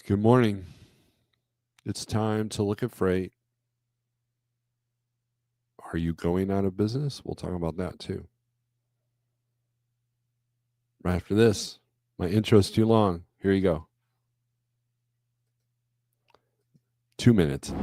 Good morning. It's time to look at freight. Are you going out of business? We'll talk about that too. Right after this, my intro's too long. Here you go. 2 minutes.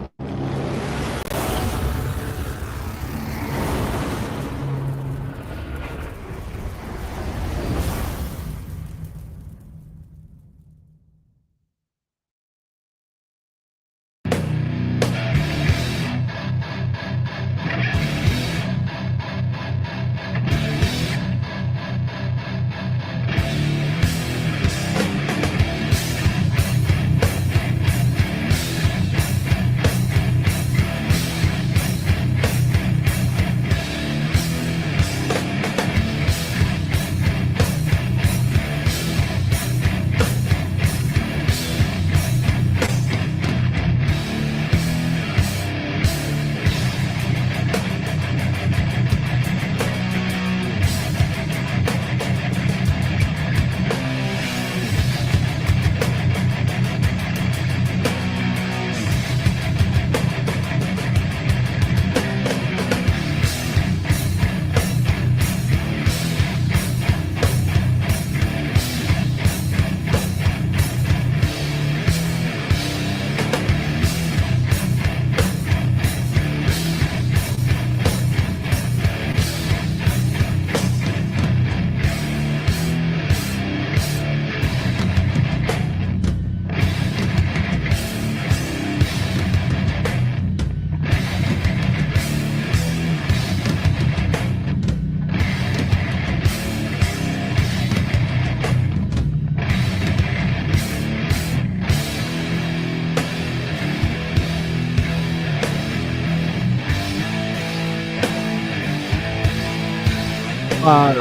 Yeah.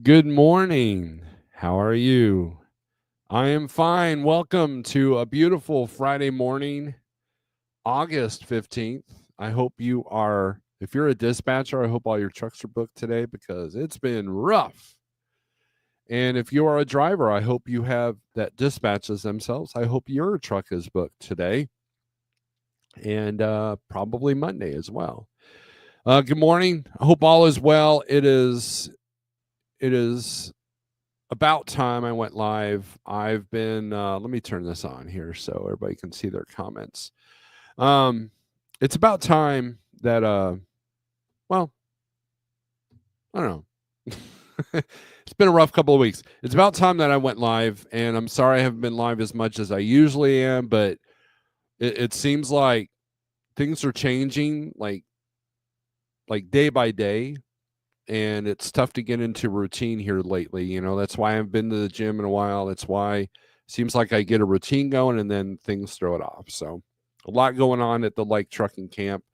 Good morning. How are you? I am fine. Welcome to a beautiful Friday morning, August 15th. I hope you are, if you're a dispatcher, I hope all your trucks are booked today because it's been rough. And if you are a driver, I hope you have that dispatches themselves. I hope your truck is booked today and probably Monday as well. Good morning. I hope all is well. It is about time I went live. I've been let me turn this on here so everybody can see their comments. It's about time that well, I don't know. It's been a rough couple of weeks. It's about time that I went live, and I'm sorry I haven't been live as much as I usually am, but it seems like things are changing like day by day, and it's tough to get into routine here lately. That's why I haven't been to the gym in a while. That's why it seems like I get a routine going and then things throw it off. So a lot going on at the Like Trucking Camp.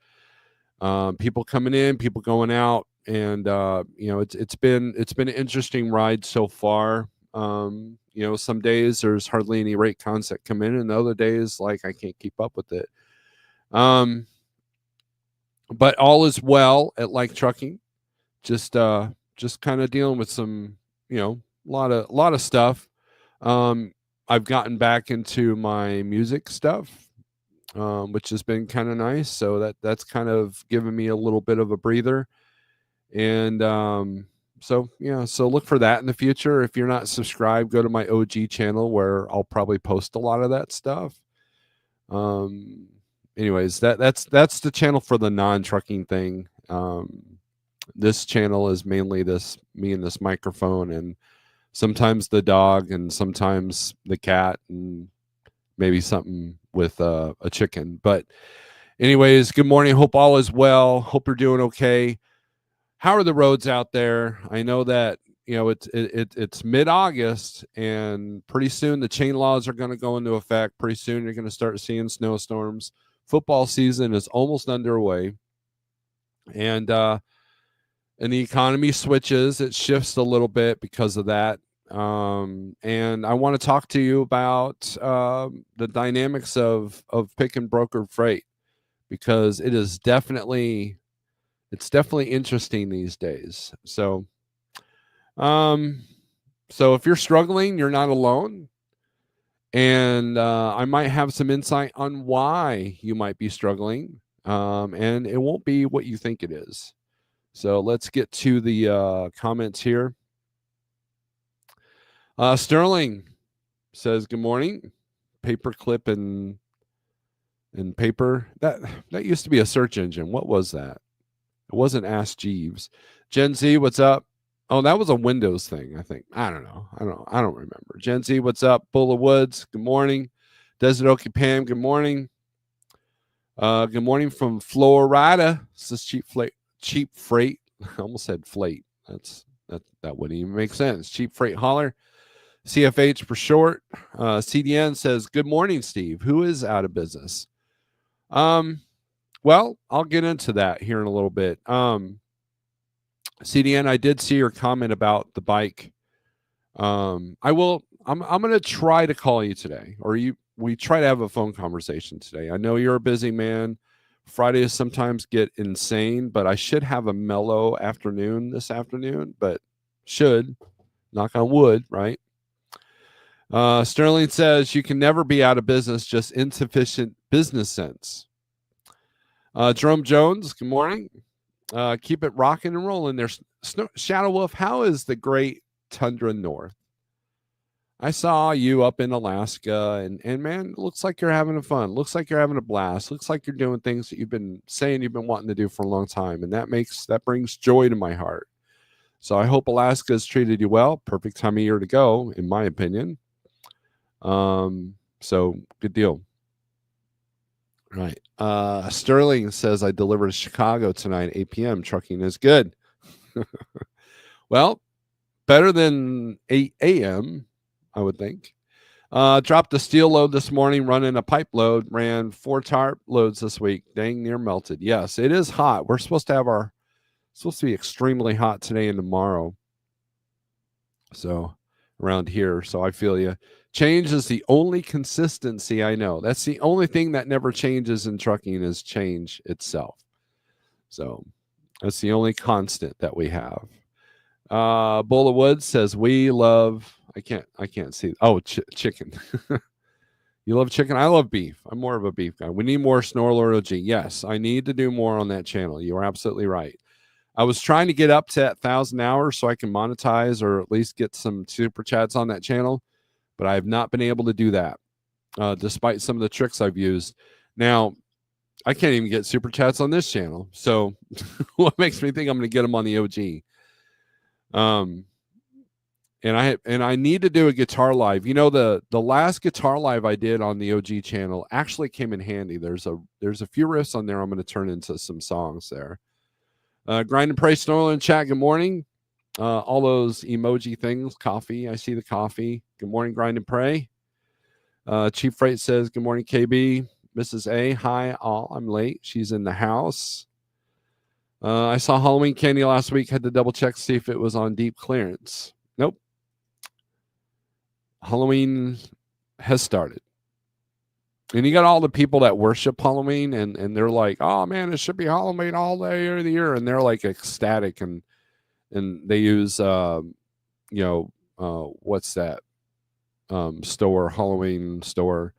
People coming in, people going out, and it's been an interesting ride so far. Some days there's hardly any rate concept come in, and other days like I can't keep up with it. But all is well at Like Trucking. Just kind of dealing with some, a lot of stuff. I've gotten back into my music stuff, which has been kind of nice. So that's kind of given me a little bit of a breather. And so look for that in the future. If you're not subscribed, go to my OG channel where I'll probably post a lot of that stuff. Anyways, that's the channel for the non-trucking thing. This channel is mainly me and this microphone, and sometimes the dog, and sometimes the cat, and maybe something with a chicken. But anyways, good morning. Hope all is well. Hope you're doing okay. How are the roads out there? I know that it's mid-August, and pretty soon the chain laws are going to go into effect. Pretty soon you're going to start seeing snowstorms. Football season is almost underway, and the economy switches. It shifts a little bit because of that. And I want to talk to you about the dynamics of pick and broker freight, because it's definitely interesting these days. So if you're struggling, you're not alone. And I might have some insight on why you might be struggling. And it won't be what you think it is. So let's get to the comments here. Sterling says, good morning. Paperclip and paper. That used to be a search engine. What was that? It wasn't Ask Jeeves. Gen Z, what's up? Oh, that was a Windows thing, I think. I don't know. I don't remember. Gen Z, what's up? Bull of Woods, good morning. Desert Okie Pam, good morning. Good morning from Florida. This is cheap freight. I almost said flate. That wouldn't even make sense. Cheap freight holler. CFH for short. CDN says, good morning, Steve. Who is out of business? Well, I'll get into that here in a little bit. CDN, I did see your comment about the bike. I'm going to try to call you today, or we try to have a phone conversation today. I know you're a busy man. Fridays sometimes get insane, but I should have a mellow afternoon this afternoon, but should, knock on wood, right? Sterling says you can never be out of business, just insufficient business sense. Jerome Jones, good morning. Keep it rocking and rolling. There's Shadow Wolf. How is the great tundra north? I saw you up in Alaska, and man, it looks like you're having fun. Looks like you're having a blast. Looks like you're doing things that you've been saying you've been wanting to do for a long time, and that brings joy to my heart. So I hope Alaska has treated you well. Perfect time of year to go, in my opinion. So good deal. Right. Sterling says I delivered to Chicago tonight, 8 p.m. Trucking is good. Well, better than 8 a.m., I would think. Dropped a steel load this morning, running a pipe load, ran 4 tarp loads this week. Dang near melted. Yes, it is hot. We're supposed to be extremely hot today and tomorrow. So around here. So I feel you. Change is the only consistency I know. That's the only thing that never changes in trucking is change itself. So that's the only constant that we have. Bull of Woods says we love. I can't see. Oh, chicken. You love chicken. I love beef. I'm more of a beef guy. We need more Snorelord OG. Yes, I need to do more on that channel. You are absolutely right. I was trying to get up to 1,000 hours so I can monetize or at least get some super chats on that channel, but I have not been able to do that, despite some of the tricks I've used. Now, I can't even get super chats on this channel. So what makes me think I'm going to get them on the OG? And I need to do a guitar live. You know, the last guitar live I did on the OG channel actually came in handy. There's a few riffs on there I'm going to turn into some songs there. Grind and Pray Snorelord in chat. Good morning. All those emoji things. Coffee. I see the coffee. Good morning, Grind and Pray. Chief Freight says, good morning, KB. Mrs. A, hi, all. I'm late. She's in the house. I saw Halloween candy last week. Had to double check to see if it was on deep clearance. Nope. Halloween has started. And you got all the people that worship Halloween, and they're like, oh, man, it should be Halloween all day of the year. And they're like ecstatic, and they use, what's that store, Halloween store.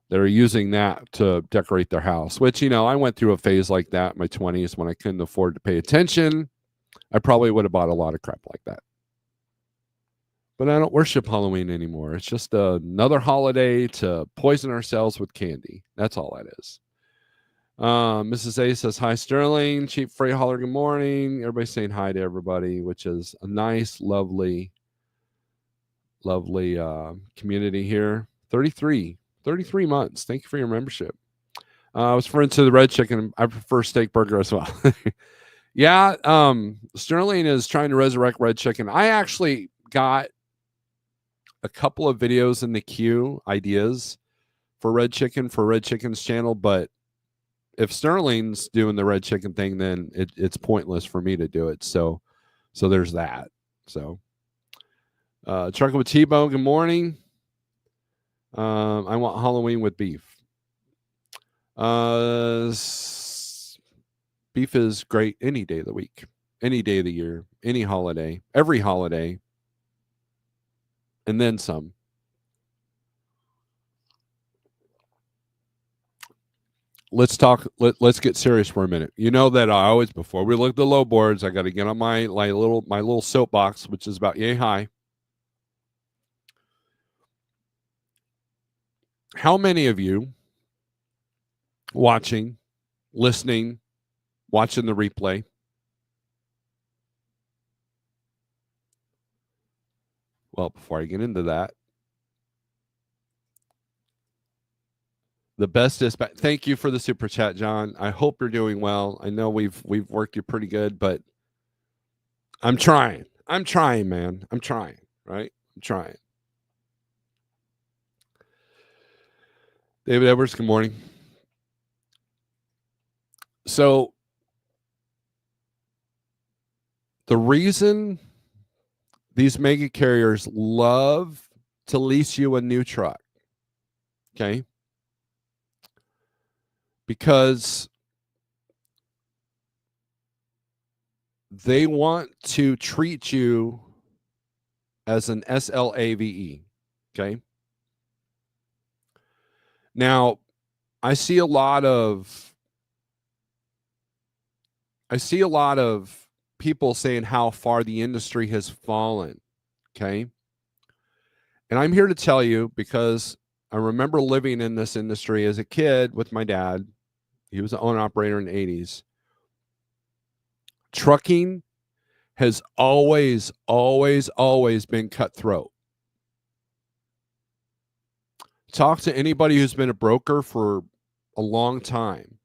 They're using that to decorate their house, which, I went through a phase like that in my 20s when I couldn't afford to pay attention. I probably would have bought a lot of crap like that. But I don't worship Halloween anymore. It's just another holiday to poison ourselves with candy. That's all that is. Mrs. A says, hi, Sterling. Cheap Freight Holler, good morning. Everybody's saying hi to everybody, which is a nice, lovely community here. 33 months. Thank you for your membership. I was referring to the red chicken. I prefer steak burger as well. Yeah, Sterling is trying to resurrect red chicken. I actually got a couple of videos in the queue, ideas for red chicken's channel, but if Sterling's doing the red chicken thing, then it's pointless for me to do it. So there's that. So Trucking with T-Bone, good morning. I want Halloween with beef. Beef is great any day of the week, any day of the year, any holiday, every holiday, and then some. Let's talk. Let's get serious for a minute. You know that I always, before we look at the low boards, I got to get on my little soapbox, which is about yay high. How many of you watching, listening, watching the replay? Well, before I get into that, the best dispatch. Thank you for the super chat, John. I hope you're doing well. I know we've worked you pretty good, but I'm trying. I'm trying, man. I'm trying. Right? I'm trying. David Edwards, good morning. So the reason these mega carriers love to lease you a new truck, okay? Because they want to treat you as an SLAVE, okay? Now, I see a lot of people saying how far the industry has fallen, okay? And I'm here to tell you, because I remember living in this industry as a kid with my dad. He was an owner operator in the 80s. Trucking has always been cutthroat. Talk to anybody who's been a broker for a long time.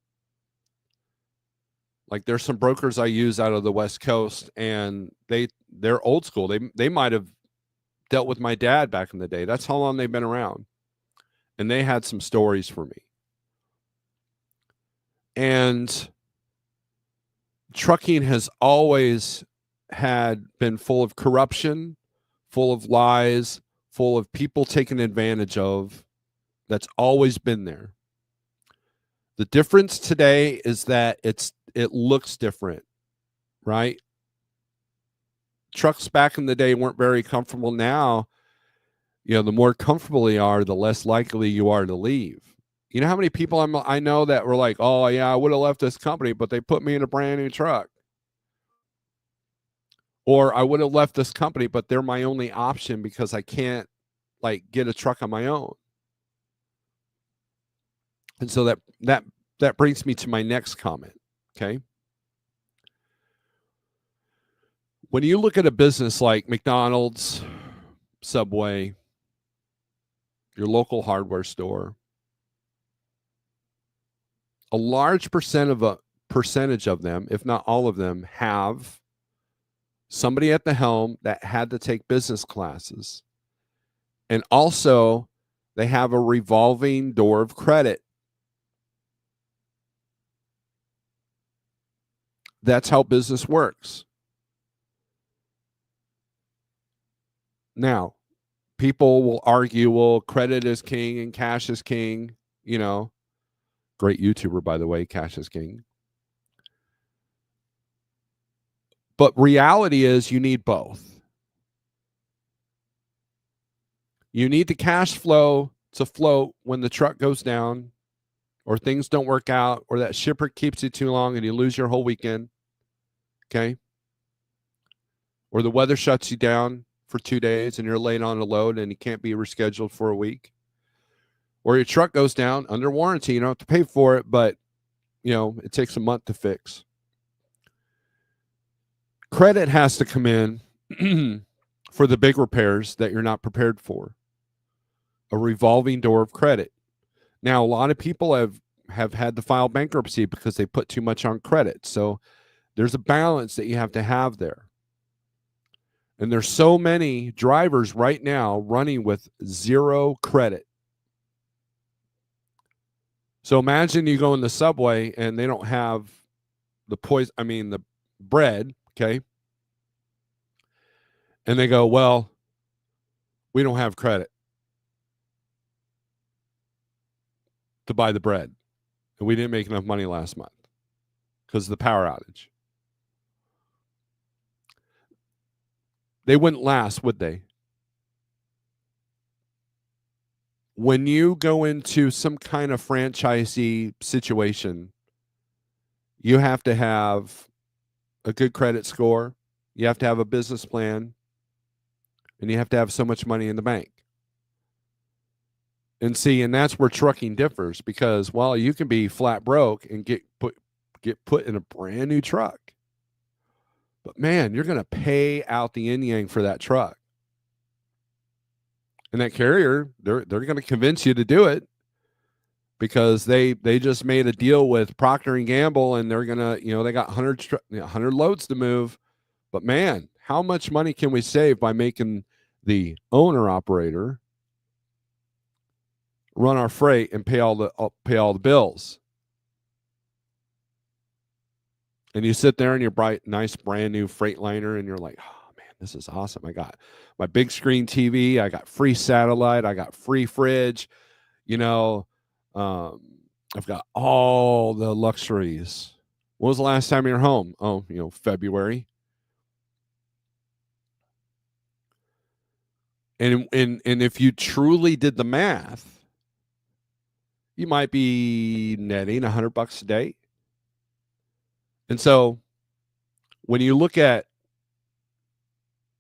Like, there's some brokers I use out of the West Coast, and they're old school. They might have dealt with my dad back in the day. That's how long they've been around. And they had some stories for me. And trucking has always been full of corruption, full of lies, full of people taken advantage of. That's always been there. The difference today is that it looks different, right? Trucks back in the day weren't very comfortable. Now, the more comfortable you are, the less likely you are to leave. You know how many people I know that were like, "Oh yeah, I would have left this company, but they put me in a brand new truck." Or I would have left this company, but they're my only option because I can't get a truck on my own. And so that brings me to my next comment, okay? When you look at a business like McDonald's, Subway, your local hardware store, a large percentage of them, if not all of them, have somebody at the helm that had to take business classes. And also, they have a revolving door of credit. That's how business works. Now, people will argue, well, credit is king and cash is king. Great YouTuber, by the way, Cash is King. But reality is you need both. You need the cash flow to float when the truck goes down, or things don't work out, or that shipper keeps you too long and you lose your whole weekend, okay? Or the weather shuts you down for 2 days and you're late on a load and you can't be rescheduled for a week. Or your truck goes down under warranty. You don't have to pay for it, but, it takes a month to fix. Credit has to come in for the big repairs that you're not prepared for. A revolving door of credit. Now, a lot of people have had to file bankruptcy because they put too much on credit. So there's a balance that you have to have there. And there's so many drivers right now running with zero credit. So imagine you go in the Subway and they don't have the bread, okay? And they go, well, we don't have credit to buy the bread. And we didn't make enough money last month because of the power outage. They wouldn't last, would they? When you go into some kind of franchisee situation, you have to have a good credit score, you have to have a business plan, and you have to have so much money in the bank. And see, and that's where trucking differs because, well, you can be flat broke and get put in a brand new truck. But man, you're going to pay out the yin yang for that truck. And that carrier, they're going to convince you to do it because they just made a deal with Procter and Gamble, and they're going to, they got 100 loads to move. But man, how much money can we save by making the owner operator run our freight and pay all the bills? And you sit there in your bright, nice, brand new Freightliner, and you're like, oh man, this is awesome. I got my big screen TV, I got free satellite, I got free fridge, I've got all the luxuries. When was the last time you were home? Oh, February. And if you truly did the math, you might be netting $100 a day. And so when you look at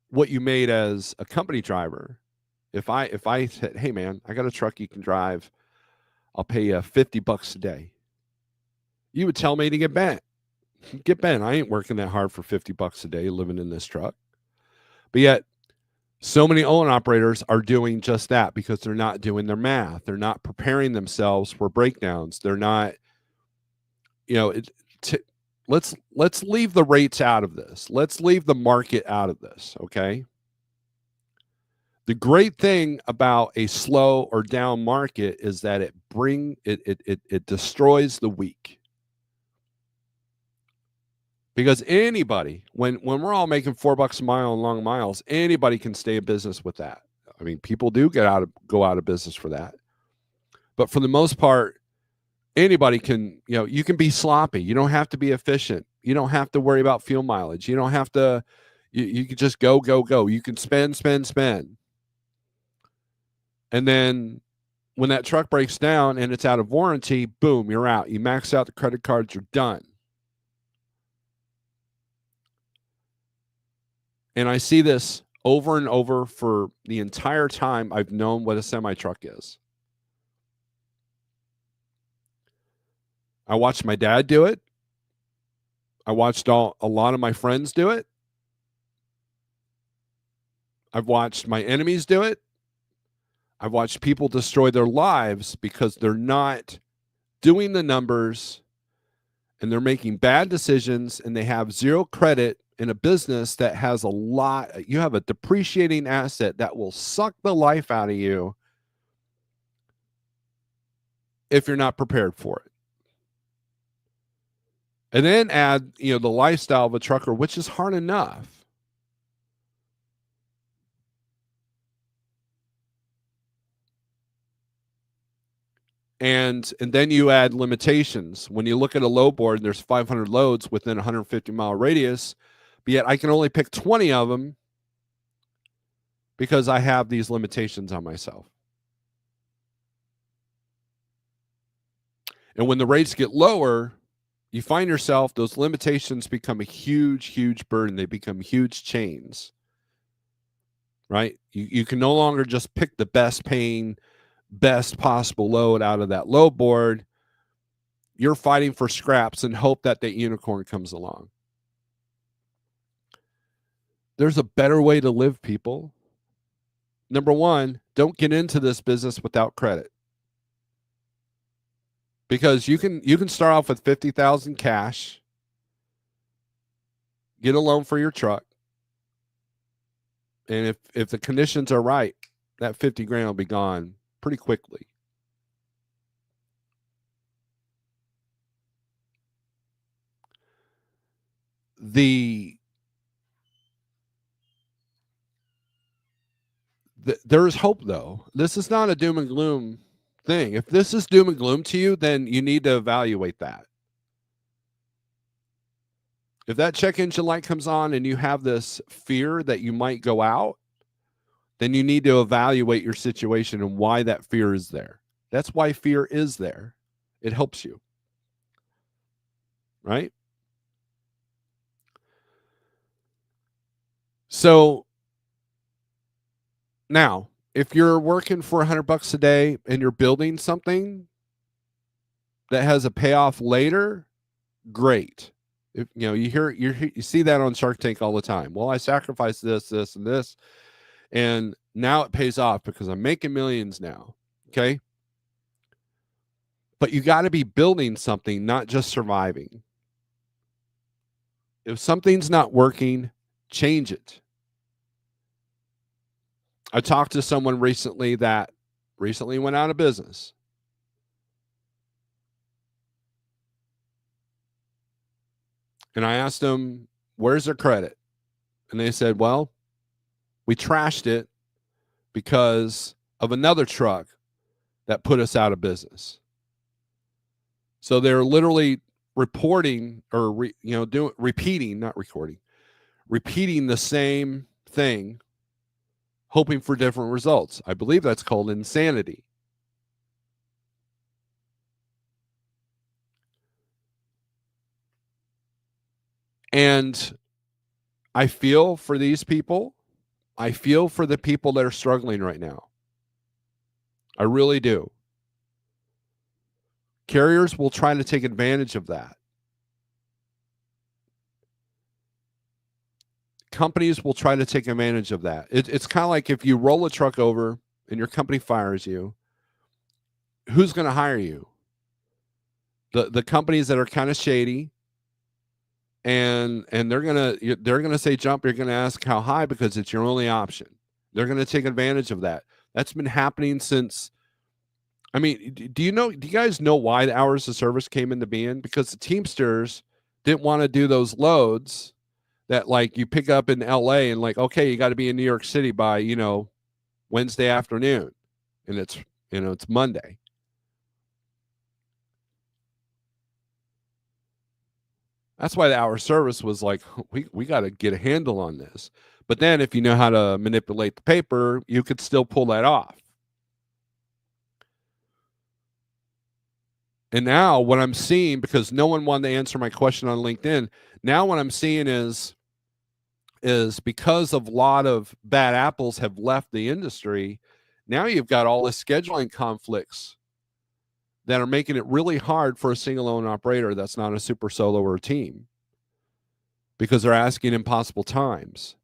what you made as a company driver, if I said, hey man, I got a truck you can drive, I'll pay you $50 a day, you would tell me to get bent. I ain't working that hard for $50 a day living in this truck. But yet so many owner operators are doing just that because they're not doing their math. They're not preparing themselves for breakdowns. They're not, let's leave the rates out of this. Let's leave the market out of this, okay? The great thing about a slow or down market is that it destroys the weak. Because anybody, when we're all making $4 a mile on long miles, anybody can stay in business with that. I mean, people do go out of business for that. But for the most part, anybody can, you can be sloppy. You don't have to be efficient. You don't have to worry about fuel mileage. You don't have to, you can just go. You can spend. And then when that truck breaks down and it's out of warranty, boom, you're out. You max out the credit cards, you're done. And I see this over and over for the entire time I've known what a semi-truck is. I watched my dad do it. I watched a lot of my friends do it. I've watched my enemies do it. I've watched people destroy their lives because they're not doing the numbers and they're making bad decisions and they have zero credit in a business that has a lot. You have a depreciating asset that will suck the life out of you if you're not prepared for it. And then add, the lifestyle of a trucker, which is hard enough. And then you add limitations. When you look at a low board and there's 500 loads within a 150-mile radius, but yet I can only pick 20 of them because I have these limitations on myself. And when the rates get lower, you find yourself, those limitations become a huge, huge burden. They become huge chains, right? You can no longer just pick the best paying, best possible load out of that low board. You're fighting for scraps and hope that unicorn comes along. There's a better way to live, people. Number one, don't get into this business without credit. Because you can start off with $50,000 cash, get a loan for your truck, and if the conditions are right, that 50 grand will be gone pretty quickly. There is hope, though. This is not a doom and gloom thing. If this is doom and gloom to you, then you need to evaluate that. If that check engine light comes on and you have this fear that you might go out, then you need to evaluate your situation and why that fear is there. That's why fear is there. It helps you. Right? So now, if you're working for $100 a day and you're building something that has a payoff later, great. If you see that on Shark Tank all the time. Well, I sacrificed this, this, and this, and now it pays off because I'm making millions now. Okay. But you got to be building something, not just surviving. If something's not working, change it. I talked to someone recently that recently went out of business. And I asked them, where's their credit? And they said, well, we trashed it because of another truck that put us out of business. So they're literally reporting or repeating the same thing, hoping for different results. I believe that's called insanity. And I feel for these people. I feel for the people that are struggling right now. I really do. Carriers will try to take advantage of that. Companies will try to take advantage of that. It's kind of like if you roll a truck over and your company fires you, who's going to hire you? The companies that are kind of shady, and they're gonna say jump. You're gonna ask how high because it's your only option. They're gonna take advantage of that. That's been happening since. I mean, do you guys know why the hours of service came into being? Because the Teamsters didn't want to do those loads that like you pick up in LA and like, okay, you got to be in New York City by, Wednesday afternoon, and it's Monday. That's why the hour service was like, we got to get a handle on this. But then if you know how to manipulate the paper, you could still pull that off. And now what I'm seeing, because no one wanted to answer my question on LinkedIn, now what I'm seeing is because of a lot of bad apples have left the industry, now you've got all the scheduling conflicts that are making it really hard for a single owner operator that's not a super solo or a team, because they're asking impossible times.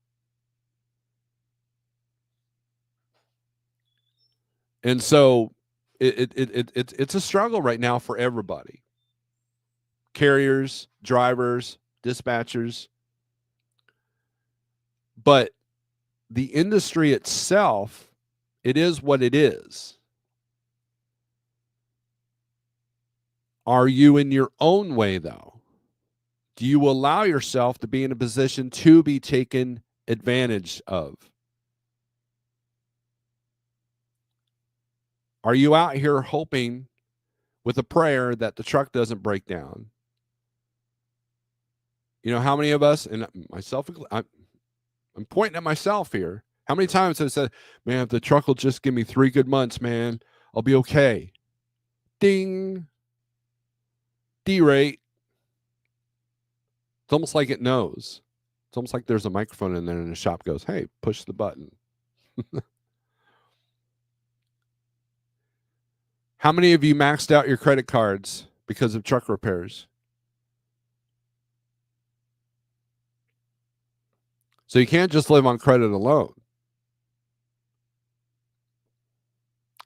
And so it's a struggle right now for everybody. Carriers, drivers, dispatchers. But the industry itself, it is what it is. Are you in your own way, though? Do you allow yourself to be in a position to be taken advantage of? Are you out here hoping with a prayer that the truck doesn't break down? You know, how many of us, and myself, I'm pointing at myself here. How many times have I said, man, if the truck will just give me 3 good months, man, I'll be okay. Ding. D-rate. It's almost like it knows. It's almost like there's a microphone in there and the shop goes, hey, push the button. How many of you maxed out your credit cards because of truck repairs? So you can't just live on credit alone.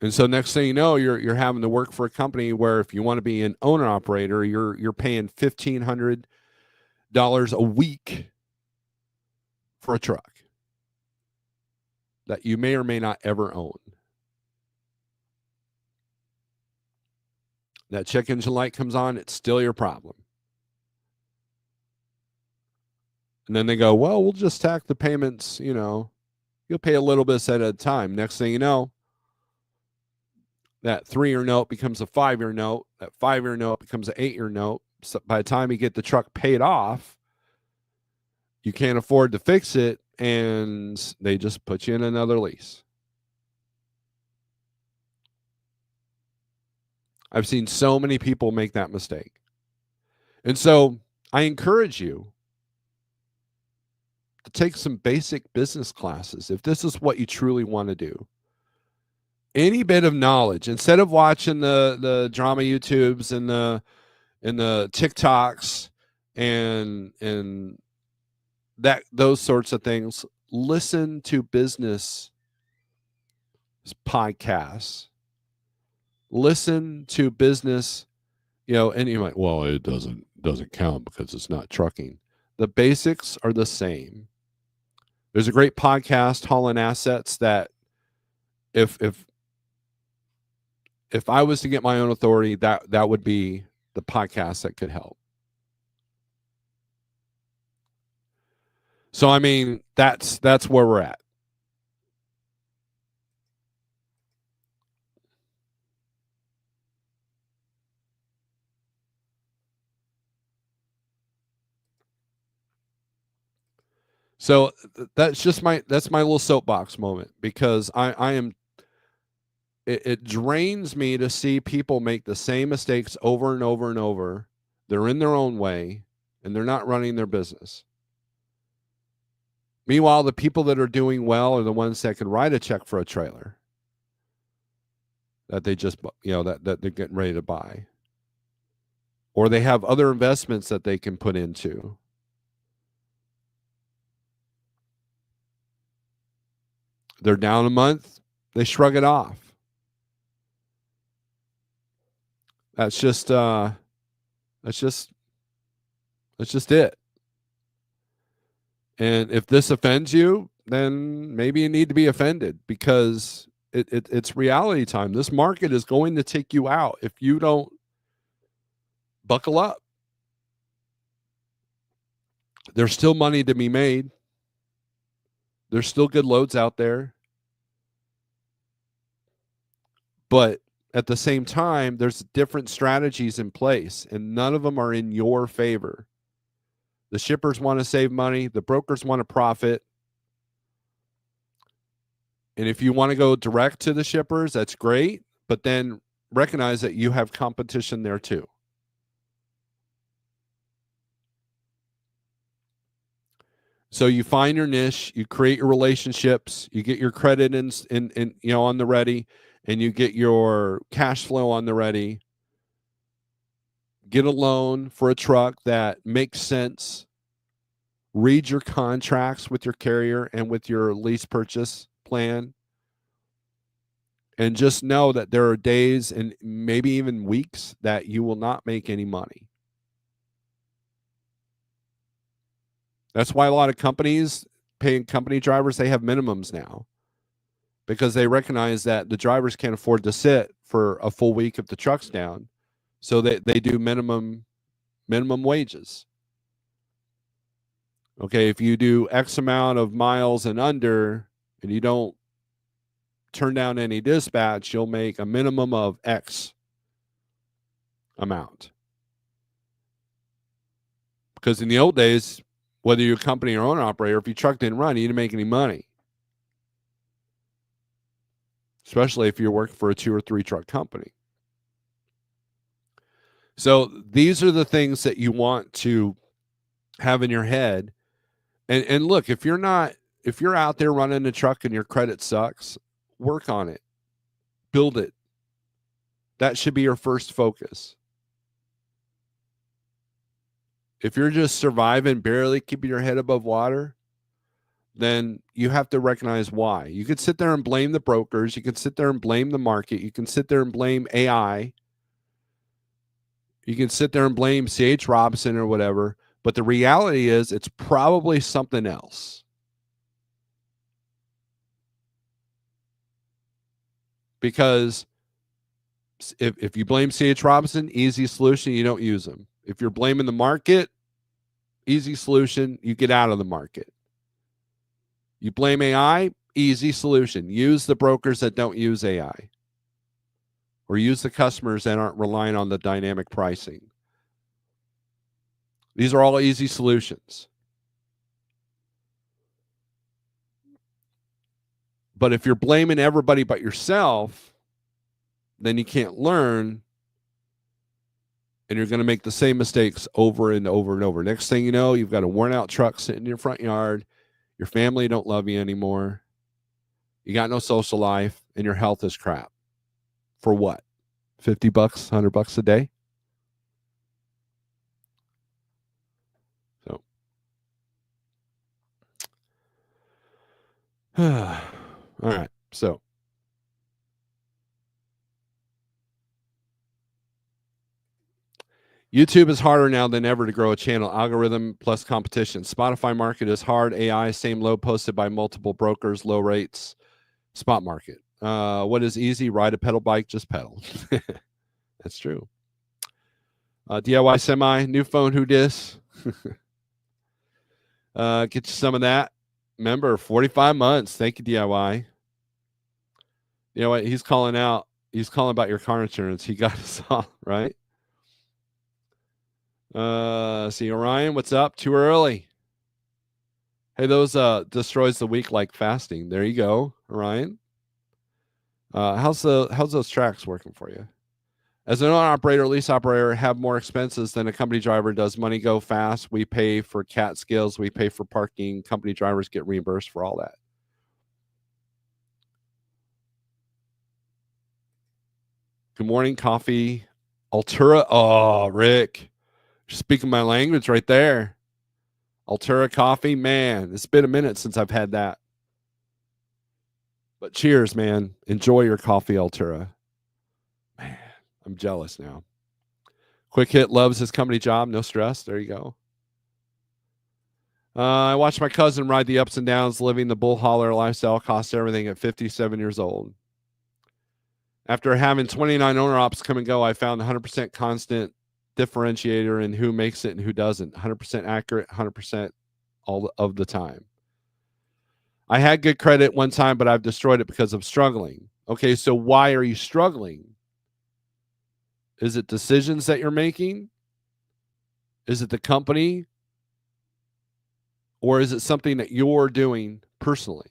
And so next thing you know, you're having to work for a company where if you want to be an owner operator, you're paying $1,500 a week for a truck that you may or may not ever own. That check engine light comes on, it's still your problem. And then they go, well, we'll just tack the payments, you'll pay a little bit at a time. Next thing you know, That 3-year note becomes a 5-year note. That 5-year note becomes an 8-year note. So by the time you get the truck paid off, you can't afford to fix it, and they just put you in another lease. I've seen so many people make that mistake. And so I encourage you to take some basic business classes if this is what you truly want to do. Any bit of knowledge, instead of watching the drama YouTubes and the TikToks and that those sorts of things, listen to business podcasts. Listen to business, and you might, well, it doesn't count because it's not trucking. The basics are the same. There's a great podcast, Hauling Assets, that if I was to get my own authority, that would be the podcast that could help. So I mean, that's where we're at. So that's my little soapbox moment, because I am. It drains me to see people make the same mistakes over and over and over. They're in their own way, and they're not running their business. Meanwhile, the people that are doing well are the ones that can write a check for a trailer that they just, that they're getting ready to buy. Or they have other investments that they can put into. They're down a month, they shrug it off. That's just it. And if this offends you, then maybe you need to be offended, because it's reality time. This market is going to take you out if you don't buckle up. There's still money to be made. There's still good loads out there. But at the same time, there's different strategies in place, and none of them are in your favor. The shippers want to save money. The brokers want to profit. And if you want to go direct to the shippers, that's great. But then recognize that you have competition there too. So you find your niche, you create your relationships, you get your credit in on the ready, and you get your cash flow on the ready. Get a loan for a truck that makes sense. Read your contracts with your carrier and with your lease purchase plan. And just know that there are days and maybe even weeks that you will not make any money. That's why a lot of companies paying company drivers, they have minimums now, because they recognize that the drivers can't afford to sit for a full week if the truck's down. So they do minimum wages. Okay, if you do X amount of miles and under, and you don't turn down any dispatch, you'll make a minimum of X amount. Because in the old days, whether you're a company or owner operator, if your truck didn't run, you didn't make any money. Especially if you're working for a 2 or 3 truck company. So these are the things that you want to have in your head. And look, if you're out there running a truck and your credit sucks, work on it. Build it. That should be your first focus. If you're just surviving, barely keeping your head above water, then you have to recognize why. You could sit there and blame the brokers. You can sit there and blame the market. You can sit there and blame AI. You can sit there and blame C.H. Robinson or whatever. But the reality is it's probably something else. Because if you blame C.H. Robinson, easy solution, you don't use them. If you're blaming the market, easy solution, you get out of the market. You blame AI, easy solution. Use the brokers that don't use AI. or use the customers that aren't relying on the dynamic pricing. These are all easy solutions. But if you're blaming everybody but yourself, then you can't learn, and you're going to make the same mistakes over and over and over. Next thing you know, you've got a worn out truck sitting in your front yard. Your family don't love you anymore. You got no social life, and your health is crap. For what? $50, $100 a day? So, all right. So, YouTube is harder now than ever to grow a channel. Algorithm plus competition. Spotify market is hard. AI, same low posted by multiple brokers, low rates. Spot market. What is easy? Ride a pedal bike, just pedal. That's true. DIY semi, new phone, who dis? Get you some of that. Remember, 45 months. Thank you, DIY. You know what? He's calling out. He's calling about your car insurance. He got us all, right? See, Orion, what's up? Too early. Hey, those destroys the week like fasting. There you go, Orion. How's those tracks working for you? As an owner-operator, lease operator, have more expenses than a company driver. Does money go fast? We pay for cat skills. We pay for parking. Company drivers get reimbursed for all that. Good morning, coffee. Altura. Oh, Rick. You're speaking my language right there. Altura coffee. Man, it's been a minute since I've had that. But cheers, man. Enjoy your coffee, Altura. Man, I'm jealous now. Quick Hit loves his company job. No stress. There you go. I watched my cousin ride the ups and downs, living the bull hauler lifestyle, costs everything at 57 years old. After having 29 owner ops come and go, I found 100% constant differentiator in who makes it and who doesn't. 100% accurate, 100% all of the time. I had good credit one time, but I've destroyed it because of struggling. Okay, so why are you struggling? Is it decisions that you're making? Is it the company? Or is it something that you're doing personally?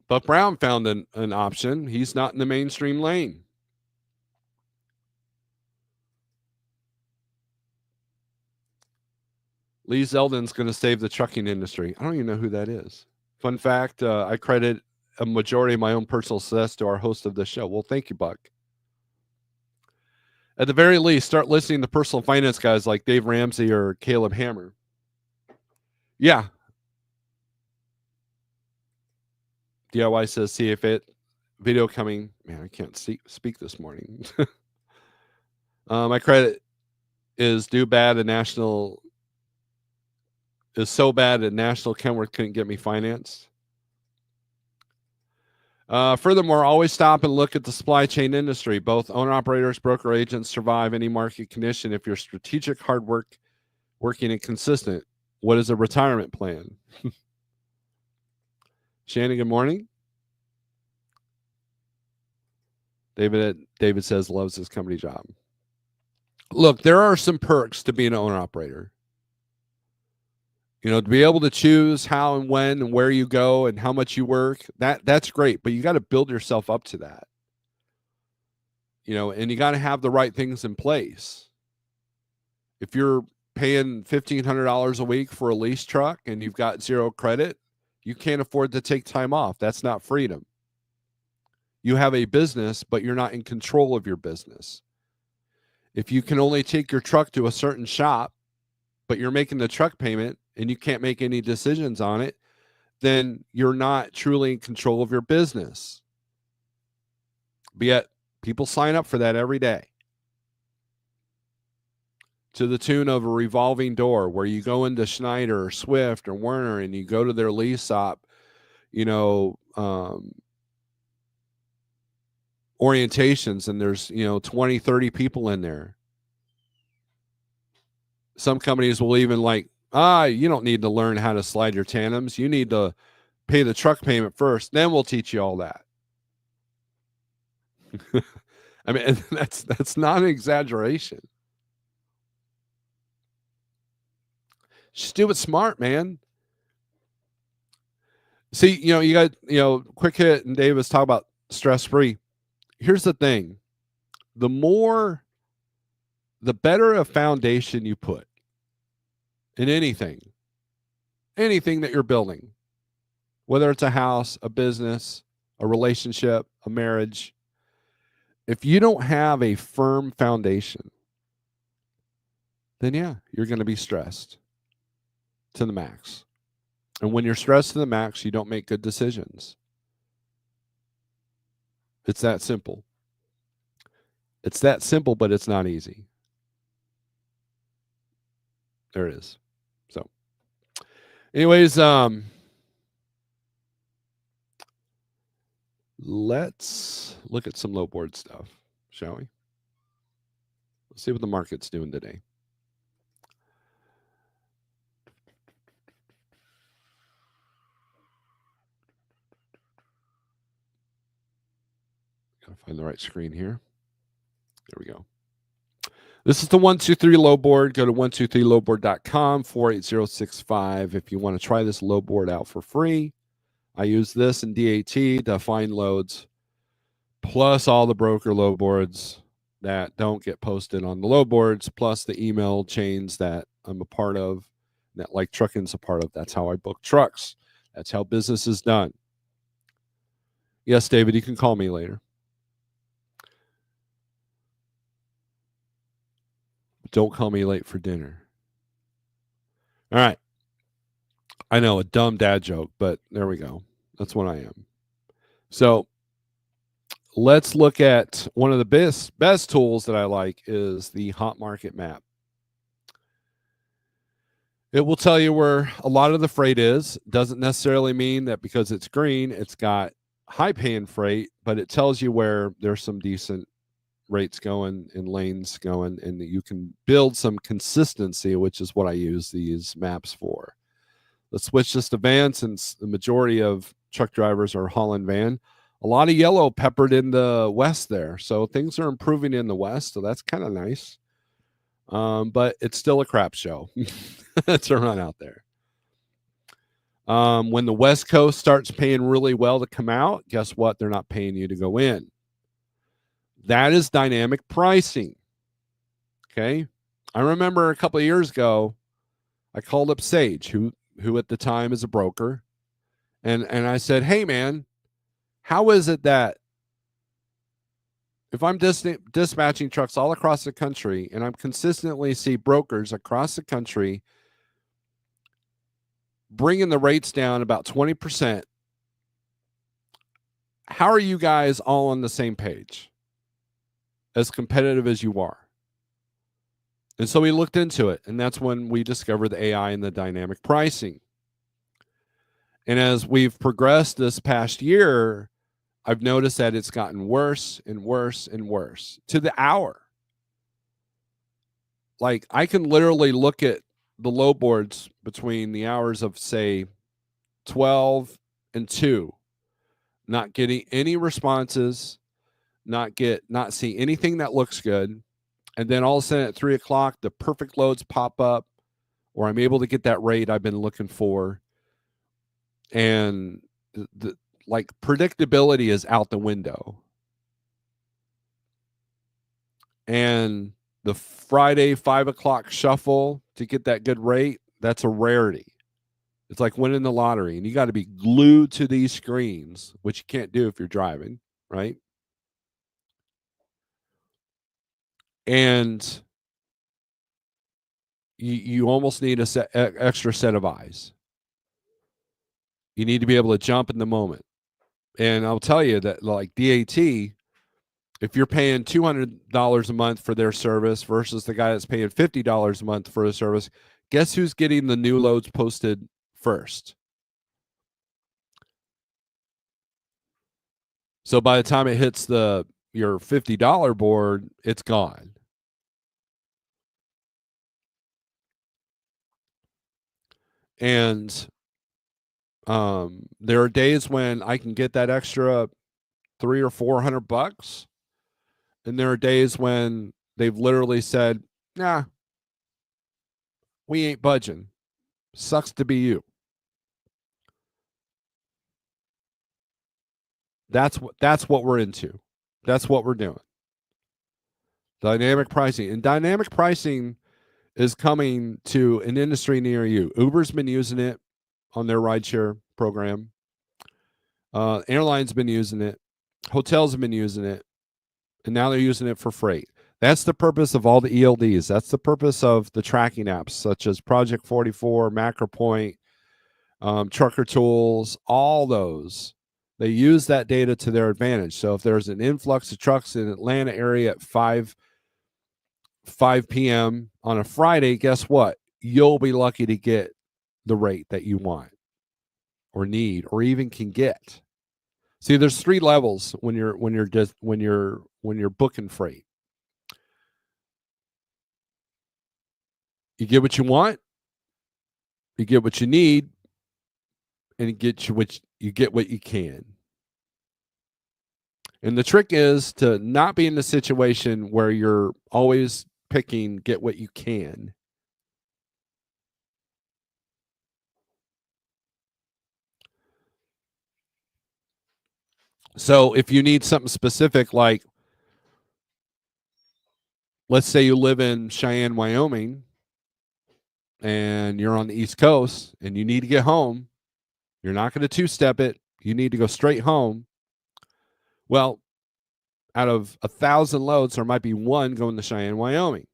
Buck Brown found an option. He's not in the mainstream lane. Lee Zeldin's going to save the trucking industry. I don't even know who that is. Fun fact, I credit a majority of my own personal success to our host of this show. Well, thank you, Buck. At the very least, start listening to personal finance guys like Dave Ramsey or Caleb Hammer. Yeah. DIY says, see if it video coming. Man, I can't speak this morning. My credit is so bad that National Kenworth couldn't get me financed. Furthermore, always stop and look at the supply chain industry. Both owner-operators, broker agents survive any market condition if you're strategic, hard work, working, and consistent. What is a retirement plan? Shannon, good morning. David says loves his company job. Look, there are some perks to being an owner-operator. To be able to choose how and when and where you go and how much you work, that's great, but you got to build yourself up to that. And you got to have the right things in place. If you're paying $1,500 a week for a lease truck and you've got zero credit, you can't afford to take time off. That's not freedom. You have a business, but you're not in control of your business. If you can only take your truck to a certain shop, but you're making the truck payment and you can't make any decisions on it, then you're not truly in control of your business. But yet, people sign up for that every day. To the tune of a revolving door where you go into Schneider or Swift or Werner and you go to their lease shop, orientations, and there's 20, 30 people in there. Some companies will even You don't need to learn how to slide your tandems. You need to pay the truck payment first. Then we'll teach you all that. I mean, that's not an exaggeration. Just do it smart, man. See, you got, quick hit and Davis talk about stress free. Here's the thing. The better a foundation you put in anything that you're building, whether it's a house, a business, a relationship, a marriage, if you don't have a firm foundation, then yeah, you're going to be stressed to the max. And when you're stressed to the max, you don't make good decisions. It's that simple. It's that simple, but it's not easy. There it is. So, anyways, let's look at some low board stuff, shall we? Let's see what the market's doing today. Gotta find the right screen here. There we go. This is the 123 low board. Go to 123lowboard.com 48065 if you want to try this low board out for free. I use this in DAT to find loads, plus all the broker low boards that don't get posted on the low boards, plus the email chains that I'm a part of, that like trucking's a part of. That's how I book trucks. That's how business is done. Yes, David, you can call me later. Don't call me late for dinner. All right. I know, a dumb dad joke, but there we go. That's what I am. So let's look at one of the best tools that I like is the hot market map. It will tell you where a lot of the freight is. Doesn't necessarily mean that because it's green, it's got high paying freight, but it tells you where there's some decent rates going and lanes going, and you can build some consistency, which is what I use these maps for. Let's switch this to van, since the majority of truck drivers are hauling van. A lot of yellow peppered in the west there, so things are improving in the west, so that's kind of nice. But it's still a crap show to run out there. When the West Coast starts paying really well to come out, guess what? They're not paying you to go in. That is dynamic pricing. Okay. I remember a couple of years ago, I called up Sage, who at the time is a broker, and I said, hey man, how is it that if I'm dispatching trucks all across the country and I'm consistently see brokers across the country bringing the rates down about 20%, how are you guys all on the same page, as competitive as you are? And so we looked into it, and that's when we discovered the AI and the dynamic pricing. And as we've progressed this past year, I've noticed that it's gotten worse and worse and worse to the hour. Like, I can literally look at the low boards between the hours of, say, 12 and 2, not getting any responses, not see anything that looks good. And then all of a sudden at 3 o'clock, the perfect loads pop up, or I'm able to get that rate I've been looking for. And the like predictability is out the window. And the Friday 5 o'clock shuffle to get that good rate, that's a rarity. It's like winning the lottery, and you got to be glued to these screens, which you can't do if you're driving, right? And you almost need extra set of eyes. You need to be able to jump in the moment. And I'll tell you that, like DAT, if you're paying $200 a month for their service versus the guy that's paying $50 a month for a service, guess who's getting the new loads posted first? So by the time it hits your $50 board, it's gone. And there are days when I can get that extra 300 or 400 bucks, and there are days when they've literally said, "Nah, we ain't budging. Sucks to be you." That's what we're into. That's what we're doing. Dynamic pricing. And dynamic pricing is coming to an industry near you. Uber's been using it on their rideshare program. Airlines been using it. Hotels have been using it. And now they're using it for freight. That's the purpose of all the ELDs. That's the purpose of the tracking apps such as Project 44, MacroPoint, Trucker Tools, all those. They use that data to their advantage. So if there's an influx of trucks in Atlanta area at 5 p.m. on a Friday, guess what? You'll be lucky to get the rate that you want or need or even can get. See, there's 3 levels when you're booking freight. You get what you want, you get what you need, and you get what you can. And the trick is to not be in the situation where you're always picking get what you can. So if you need something specific, like let's say you live in Cheyenne, Wyoming, and you're on the East Coast and you need to get home, you're not going to two-step it. You need to go straight home. Well, out of 1,000 loads, there might be one going to Cheyenne, Wyoming.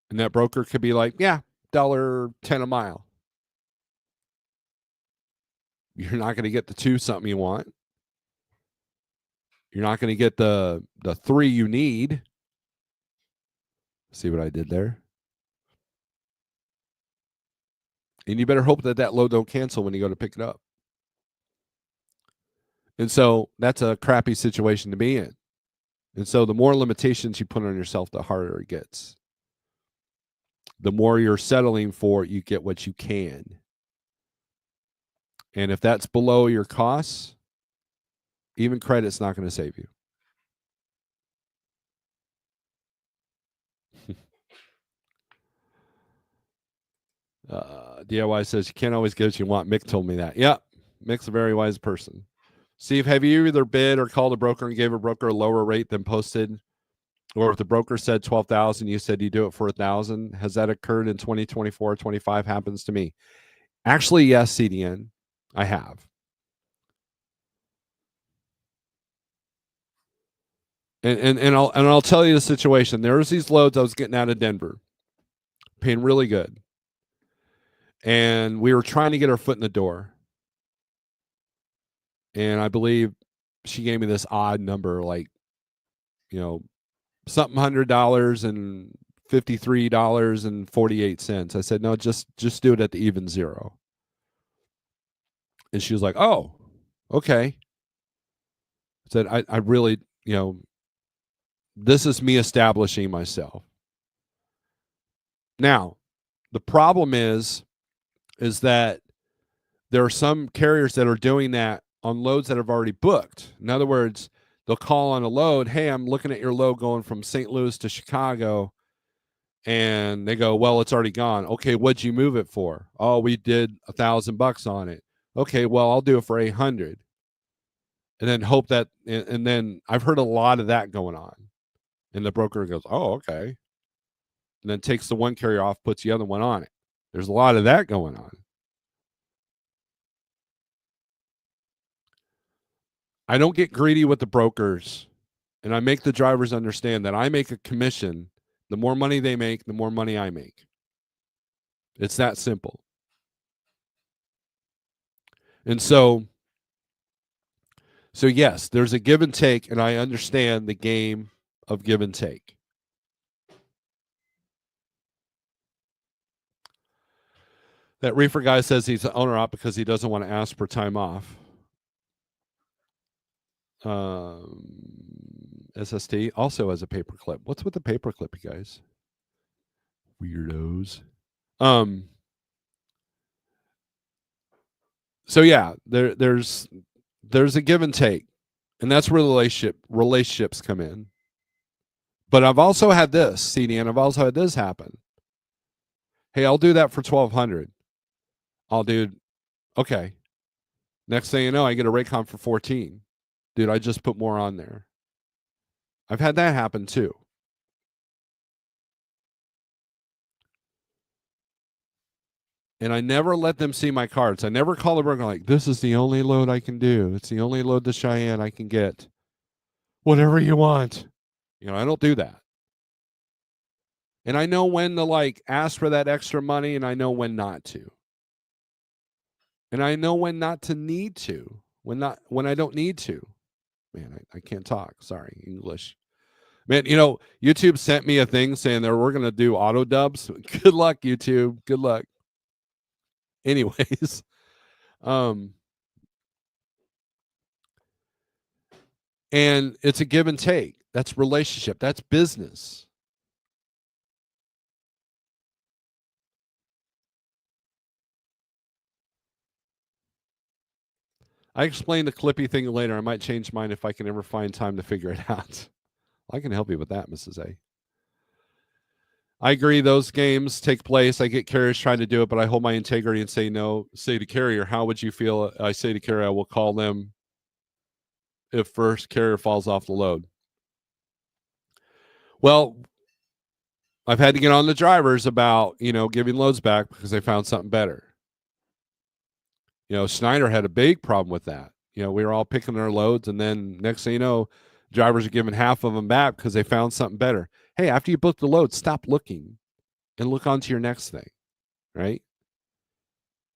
And that broker could be like, yeah, $1.10 a mile. You're not going to get the 2 something you want. You're not going to get the 3 you need. See what I did there? And you better hope that load don't cancel when you go to pick it up. And so that's a crappy situation to be in. And so the more limitations you put on yourself, the harder it gets. The more you're settling for, you get what you can. And if that's below your costs, even credit's not going to save you. DIY says you can't always get what you want. Mick told me that. Yeah, Mick's a very wise person. Steve, have you either bid or called a broker and gave a broker a lower rate than posted? Or if the broker said 12,000, you said you do it for 1,000. Has that occurred in 2024 or 25? Happens to me. Actually, yes, CDN, I have. And I'll tell you the situation. There was these loads I was getting out of Denver, paying really good. And we were trying to get our foot in the door. And I believe she gave me this odd number, like, something $100 and $53.48. I said, no, just do it at the even zero. And she was like, oh, okay. I said, I really, this is me establishing myself. Now, the problem is that there are some carriers that are doing that on loads that have already booked. In other words, they'll call on a load, hey, I'm looking at your load going from St. Louis to Chicago. And they go, well, it's already gone. Okay, what'd you move it for? Oh, we did $1,000 on it. Okay, well, I'll do it for 800. And then hope that, and then I've heard a lot of that going on. And the broker goes, oh, okay. And then takes the one carrier off, puts the other one on it. There's a lot of that going on. I don't get greedy with the brokers, and I make the drivers understand that I make a commission. The more money they make, the more money I make. It's that simple. And so yes, there's a give and take, and I understand the game of give and take. That reefer guy says he's an owner op because he doesn't want to ask for time off. SST also has a paperclip. What's with the paperclip, you guys? Weirdos. So yeah, there's a give and take, and that's where relationships come in. But I've also had this, CD, and I've also had this happen. Hey, I'll do that for 1,200. I'll do okay. Next thing you know, I get a Raycon for 14. Dude, I just put more on there. I've had that happen too. And I never let them see my cards. I never call the broker like, this is the only load I can do. It's the only load to Cheyenne I can get. Whatever you want. I don't do that. And I know when to like ask for that extra money, and I know when not to. And I know when not to need to. When I don't need to. Man, I can't talk. Sorry, English. Man, YouTube sent me a thing saying that we're gonna do auto dubs. Good luck, YouTube. Good luck. Anyways, and it's a give and take. That's relationship. That's business. I explain the Clippy thing later. I might change mine if I can ever find time to figure it out. I can help you with that, Mrs. A. I agree. Those games take place. I get carriers trying to do it, but I hold my integrity and say no. Say to carrier, how would you feel? I say to carrier, I will call them if first carrier falls off the load. Well, I've had to get on the drivers about, giving loads back because they found something better. Snyder had a big problem with that. We were all picking their loads, and then next thing you know, drivers are giving half of them back because they found something better. Hey, after you book the load, stop looking and look on to your next thing, right?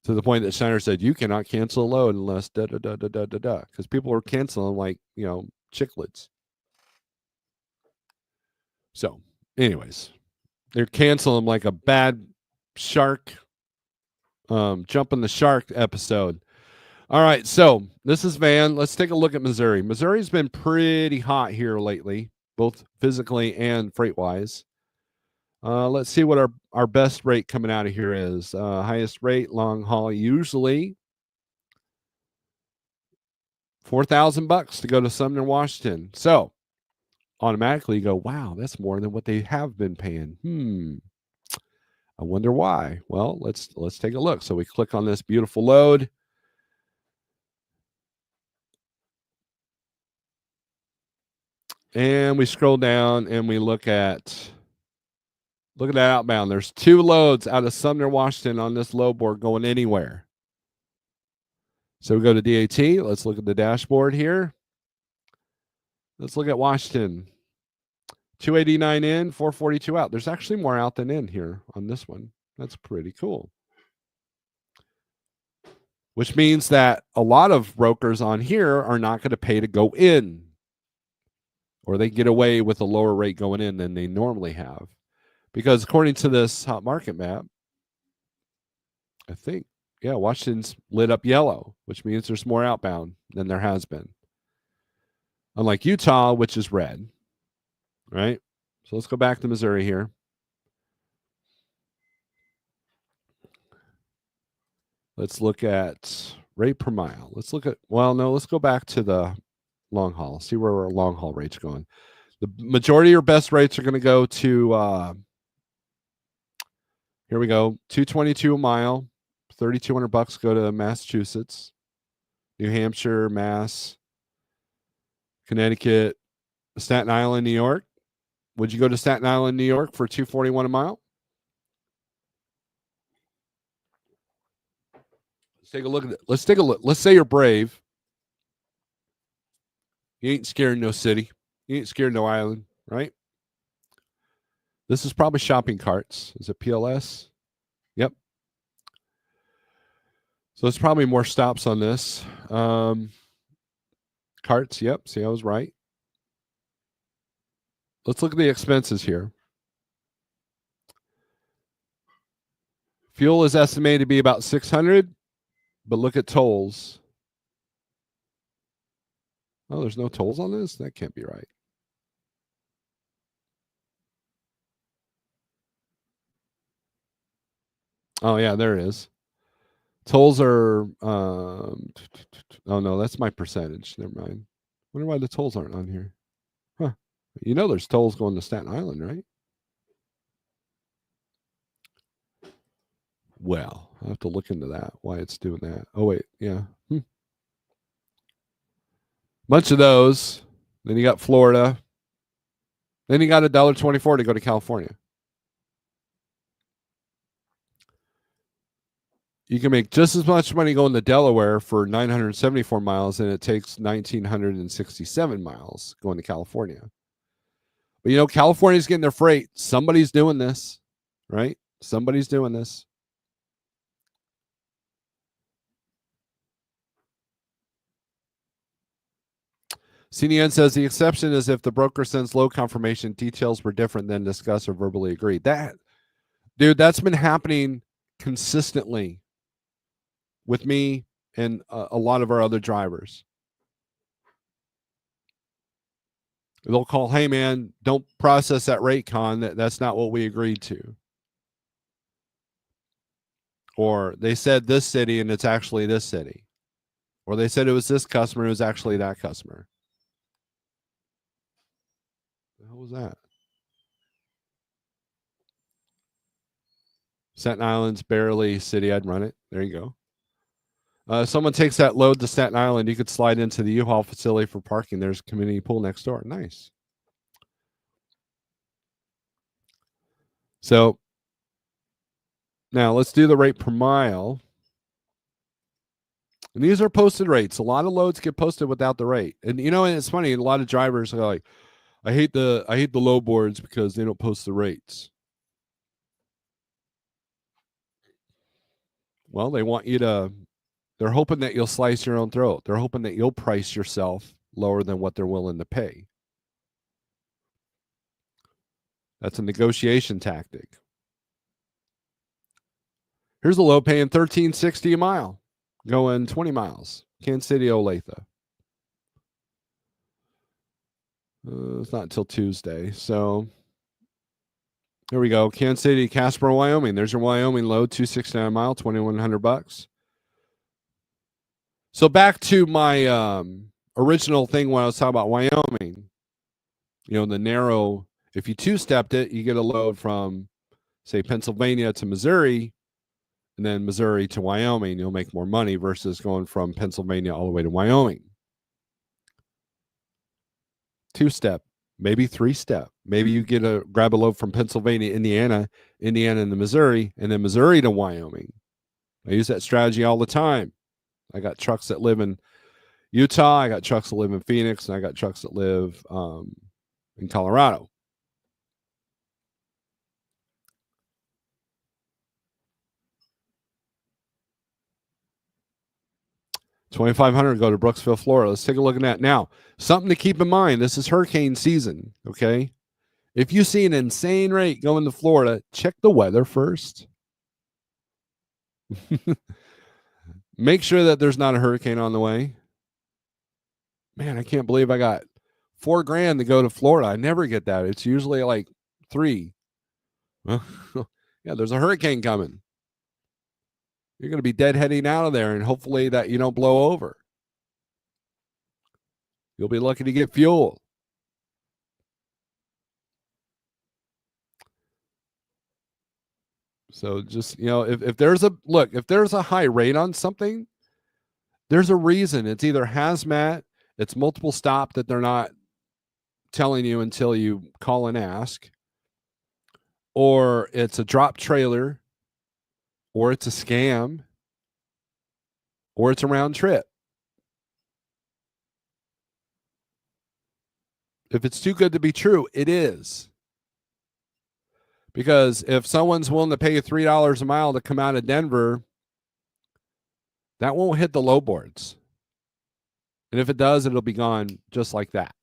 To the point that Snyder said, you cannot cancel a load unless da da da da da da da, because people are canceling like, chiclets. So, anyways, they're canceling like a bad shark, jumping the shark episode. All right, so this is Van. Let's take a look at Missouri. Missouri's been pretty hot here lately, both physically and freight wise. Let's see what our best rate coming out of here is. Highest rate, long haul, usually $4,000 to go to Sumner, Washington. So automatically you go, wow, that's more than what they have been paying. I wonder why. Well, let's take a look. So we click on this beautiful load. And we scroll down and we look at that outbound. There's 2 loads out of Sumner, Washington on this load board going anywhere. So we go to DAT. Let's look at the dashboard here. Let's look at Washington. 289 in, 442 out. There's actually more out than in here on this one. That's pretty cool. Which means that a lot of brokers on here are not going to pay to go in, or they get away with a lower rate going in than they normally have. Because according to this hot market map, I think, Washington's lit up yellow, which means there's more outbound than there has been. Unlike Utah, which is red, right? So let's go back to Missouri here. Let's look at rate per mile. Let's go back to the long haul, see where our long haul rates going. The majority of your best rates are going to go to, here we go, 222 a mile, $3,200 go to Massachusetts, New Hampshire, Mass, Connecticut, Staten Island, New York. Would you go to Staten Island, New York for 241 a mile? Let's take a look at it. Let's take a look. Let's say you're brave. You ain't scared no city. You ain't scared no island, right? This is probably shopping carts. Is it PLS? Yep. So there's probably more stops on this. Carts, yep. See, I was right. Let's look at the expenses here. Fuel is estimated to be about 600, but look at tolls. Oh, there's no tolls on this? That can't be right. Oh yeah, there it is. Tolls are. Oh no, that's my percentage. Never mind. Wonder why the tolls aren't on here. Huh? You know, there's tolls going to Staten Island, right? Well, I'll have to look into that. Why it's doing that? Oh wait, yeah. Bunch of those. Then you got Florida. Then you got $1.24 to go to California. You can make just as much money going to Delaware for 974 miles, and it takes 1,967 miles going to California. But you know, California's getting their freight. Somebody's doing this, right? Somebody's doing this. CNN says the exception is if the broker sends low confirmation, details were different than discussed or verbally agreed. That, dude, that's been happening consistently with me and a lot of our other drivers. They'll call, hey man, don't process that rate con. That's not what we agreed to. Or they said this city and it's actually this city. Or they said it was this customer, it was actually that customer. The hell was that? Staten Island's barely city. I'd run it. There you go. Someone takes that load to Staten Island, you could slide into the U-Haul facility for parking. There's a community pool next door. Nice. So now let's do the rate per mile. And these are posted rates. A lot of loads get posted without the rate. And you know, and it's funny, a lot of drivers are like, I hate the low boards because they don't post the rates. Well, they want you to, they're hoping that you'll slice your own throat. They're hoping that you'll price yourself lower than what they're willing to pay. That's a negotiation tactic. Here's a low paying $13.60 a mile, going 20 miles. Kansas City, Olathe. It's not until Tuesday. So here we go. Kansas City, Casper, Wyoming. There's your Wyoming load, 269 a mile, $2,100. So back to my original thing when I was talking about Wyoming. You know, the narrow, if you two-stepped it, you get a load from, say, Pennsylvania to Missouri, and then Missouri to Wyoming. You'll make more money versus going from Pennsylvania all the way to Wyoming. Two-step, maybe three-step. Maybe you grab a load from Pennsylvania, Indiana into Missouri, and then Missouri to Wyoming. I use that strategy all the time. I got trucks that live in Utah. I got trucks that live in Phoenix, and I got trucks that live in Colorado. $2,500 go to Brooksville, Florida. Let's take a look at that. Now, something to keep in mind. This is hurricane season, okay? If you see an insane rate going to Florida, check the weather first. Make sure that there's not a hurricane on the way. Man, I can't believe I got $4,000 to go to Florida. I never get that. It's usually like 3. Yeah, there's a hurricane coming. You're going to be deadheading out of there, and hopefully that you don't blow over. You'll be lucky to get fuel. So just, you know, if there's a high rate on something, there's a reason. It's either hazmat, it's multiple stop that they're not telling you until you call and ask, or it's a drop trailer, or it's a scam, or it's a round trip. If it's too good to be true, it is. Because if someone's willing to pay you $3 a mile to come out of Denver, that won't hit the low boards. And if it does, it'll be gone just like that.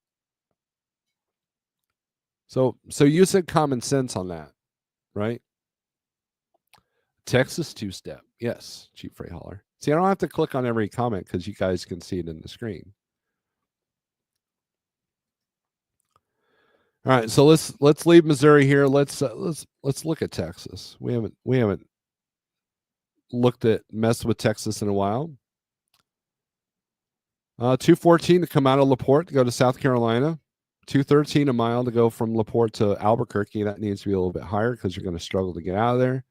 So use some common sense on that, right? Texas two-step. Yes, cheap freight hauler. See, I don't have to click on every comment because you guys can see it in the screen. All right, so let's leave Missouri here. Let's look at Texas. We haven't messed with Texas in a while. 214 to come out of LaPorte to go to South Carolina. 213 a mile to go from LaPorte to Albuquerque. That needs to be a little bit higher because you're going to struggle to get out of there.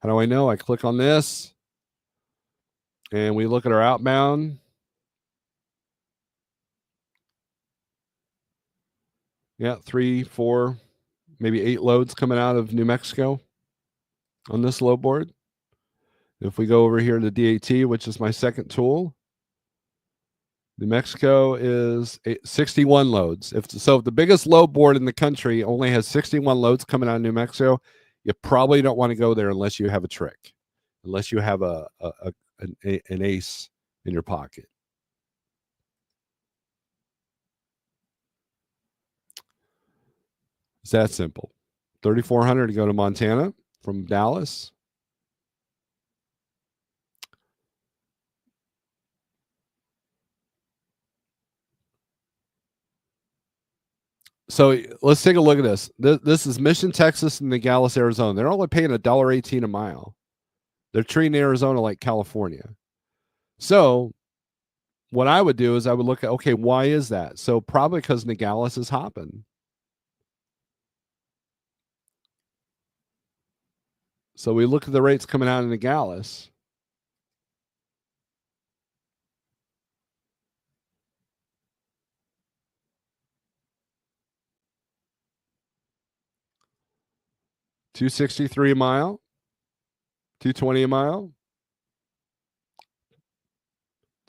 How do I know? I click on this, and we look at our outbound. Yeah, 3, 4, maybe 8 loads coming out of New Mexico on this load board. If we go over here to DAT, which is my second tool, New Mexico is 61 loads. If the biggest load board in the country only has 61 loads coming out of New Mexico, you probably don't want to go there unless you have a trick, unless you have an ace in your pocket. It's that simple. 3,400 to go to Montana from Dallas. So let's take a look at this. This is Mission, Texas, and Nogales, Arizona. They're only paying $1.18 a mile. They're treating Arizona like California. So what I would do is I would look at, okay, why is that? So probably because Nogales is hopping. So we look at the rates coming out of Nogales. $263 a mile, $220 a mile,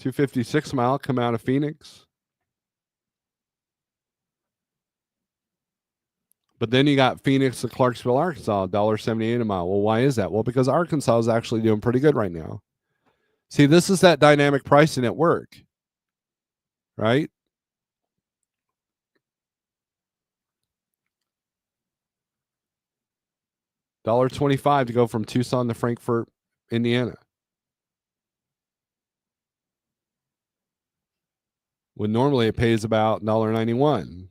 $256 a mile come out of Phoenix. But then you got Phoenix to Clarksville, Arkansas, $1.78 a mile. Well, why is that? Well, because Arkansas is actually doing pretty good right now. See, this is that dynamic pricing at work, right? $1.25 to go from Tucson to Frankfort, Indiana. When normally it pays about $1.91.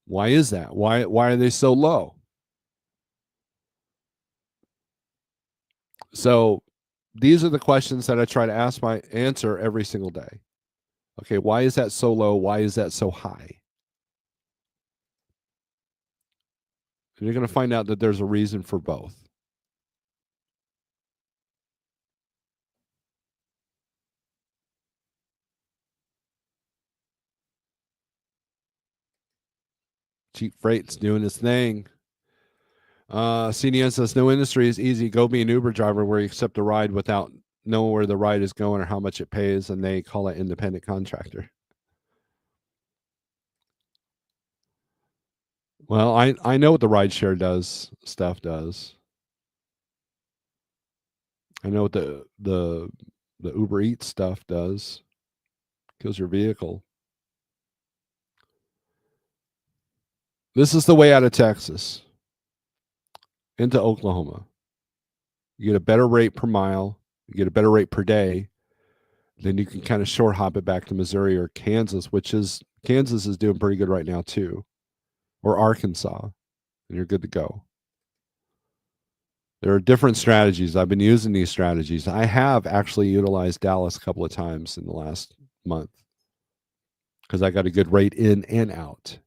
Why is that? Why are they so low? So these are the questions that I try to answer every single day. Okay, why is that so low? Why is that so high? And you're going to find out that there's a reason for both. Cheap freight's doing its thing. CDN says no industry is easy. Go be an Uber driver where you accept a ride without knowing where the ride is going or how much it pays, and they call it independent contractor. Well, I know what the rideshare stuff does. I know what the Uber Eats stuff does. Kills your vehicle. This is the way out of Texas into Oklahoma. You get a better rate per mile. You get a better rate per day. Then you can kind of short hop it back to Missouri or Kansas, Kansas is doing pretty good right now too, or Arkansas, and you're good to go. There are different strategies. I've been using these strategies. I have actually utilized Dallas a couple of times in the last month because I got a good rate in and out.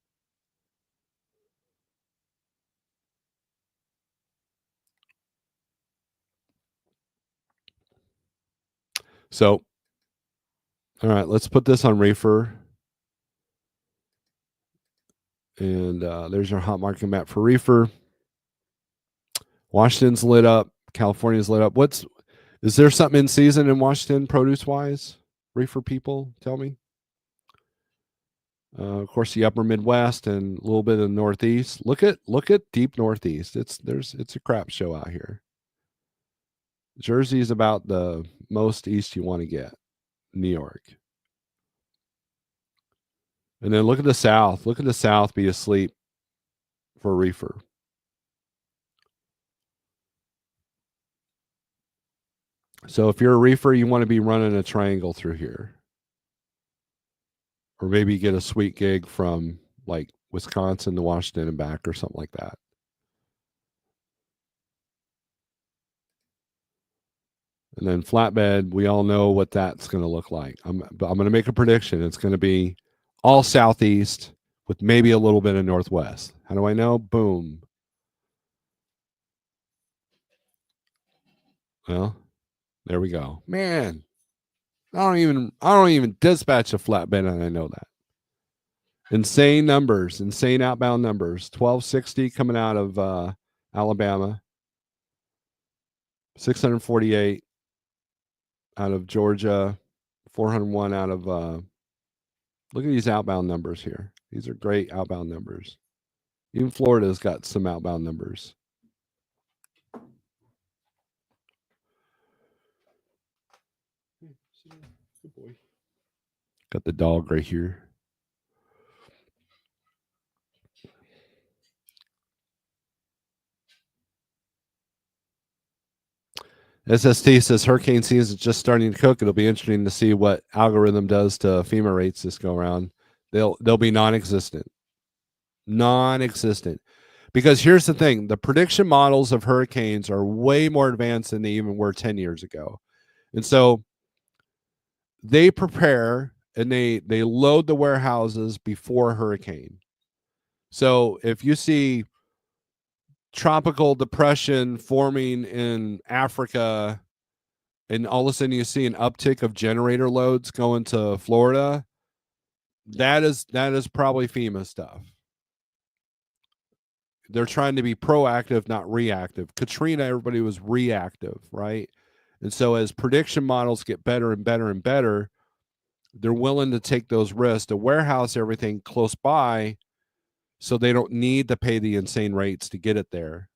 So, all right, let's put this on reefer. And there's our hot market map for reefer. Washington's lit up. California's lit up. Is there something in season in Washington produce wise? Reefer people, tell me. Of course, the upper Midwest and a little bit of the Northeast. Look at deep Northeast. It's a crap show out here. Jersey is about the most east you want to get. New York. And then look at the South. Look at the South be asleep for reefer. So if you're a reefer, you want to be running a triangle through here. Or maybe get a sweet gig from like Wisconsin to Washington and back or something like that. And then flatbed, we all know what that's going to look like. I'm going to make a prediction. It's going to be all southeast with maybe a little bit of northwest. How do I know? Boom. Well, there we go. Man, I don't even dispatch a flatbed and I know that. Insane numbers, insane outbound numbers. 1260 coming out of Alabama. 648 out of Georgia. 401 out of look at these outbound numbers here. These are great outbound numbers. Even Florida's got some outbound numbers. Good boy. Got the dog right here. SST says hurricane season is just starting to cook. It'll be interesting to see what algorithm does to FEMA rates this go around. They'll be non-existent. Non-existent. Because here's the thing, the prediction models of hurricanes are way more advanced than they even were 10 years ago. And so they prepare and they load the warehouses before a hurricane. So if you see tropical depression forming in Africa and all of a sudden you see an uptick of generator loads going to Florida, that is probably FEMA stuff. They're trying to be proactive, not reactive. Katrina, everybody was reactive, right? And so as prediction models get better and better and better, they're willing to take those risks to warehouse everything close by so they don't need to pay the insane rates to get it there.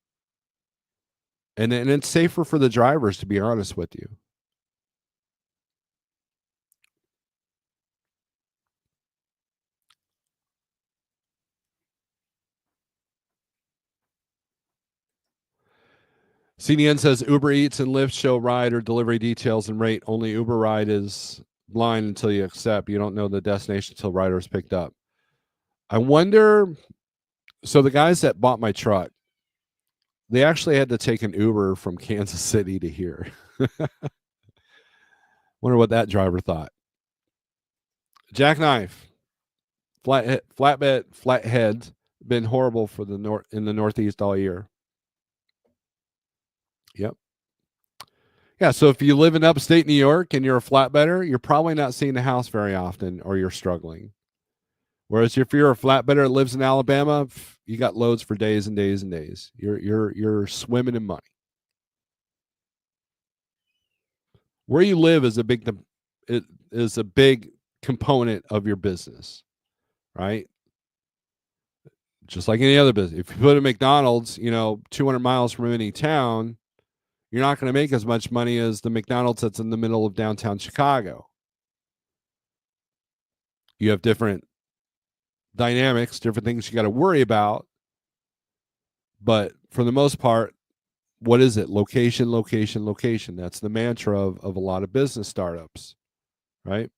And it's safer for the drivers, to be honest with you. CDN says Uber Eats and Lyft show ride or delivery details and rate. Only Uber Ride is blind until you accept. You don't know the destination until rider is picked up. I wonder. So the guys that bought my truck, they actually had to take an Uber from Kansas City to here. Wonder what that driver thought. Jackknife, flatheads been horrible for the in the Northeast all year. Yep. Yeah, so if you live in upstate New York and you're a flatbedder, you're probably not seeing the house very often or you're struggling. Whereas if you're a flatbedder that lives in Alabama, you got loads for days and days and days. You're swimming in money. Where you live is it is a big component of your business, right? Just like any other business. If you put a McDonald's, 200 miles from any town, you're not going to make as much money as the McDonald's that's in the middle of downtown Chicago. You have different dynamics, different things you got to worry about. But for the most part, what is it? Location, location, location. That's the mantra of a lot of business startups, right?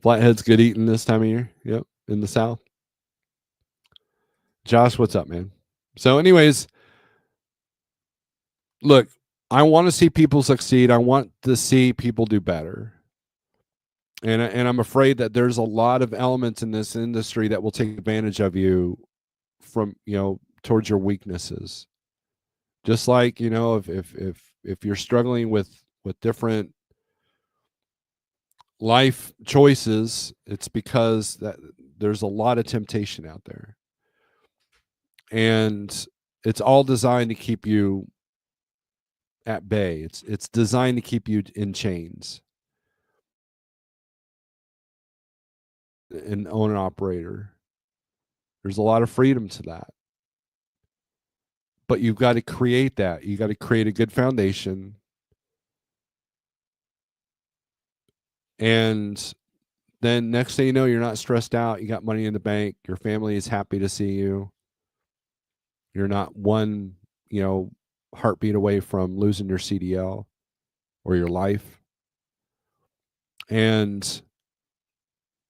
Flathead's good eating this time of year. Yep, in the South. Josh, what's up, man? So, anyways, look, I want to see people succeed. I want to see people do better. And I'm afraid that there's a lot of elements in this industry that will take advantage of you from, towards your weaknesses. Just like, if you're struggling with different life choices, it's because that there's a lot of temptation out there. And it's all designed to keep you at bay. It's designed to keep you in chains. An owner operator. There's a lot of freedom to that. But you've got to create that. You got to create a good foundation. And then next thing you know, you're not stressed out. You got money in the bank. Your family is happy to see you. You're not one, heartbeat away from losing your CDL or your life. And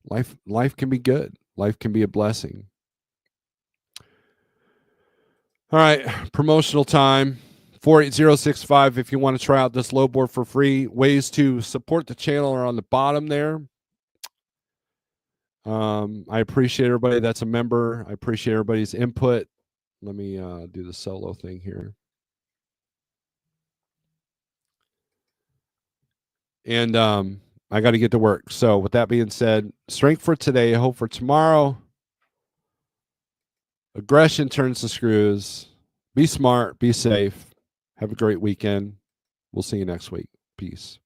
life can be good. Life can be a blessing. All right, promotional time. 48065 if you want to try out this load board for free. Ways to support the channel are on the bottom there. I appreciate everybody that's a member. I appreciate everybody's input. Let me do the solo thing here. And I got to get to work. So with that being said, strength for today, hope for tomorrow. Aggression turns the screws. Be smart, be safe. Have a great weekend. We'll see you next week. Peace.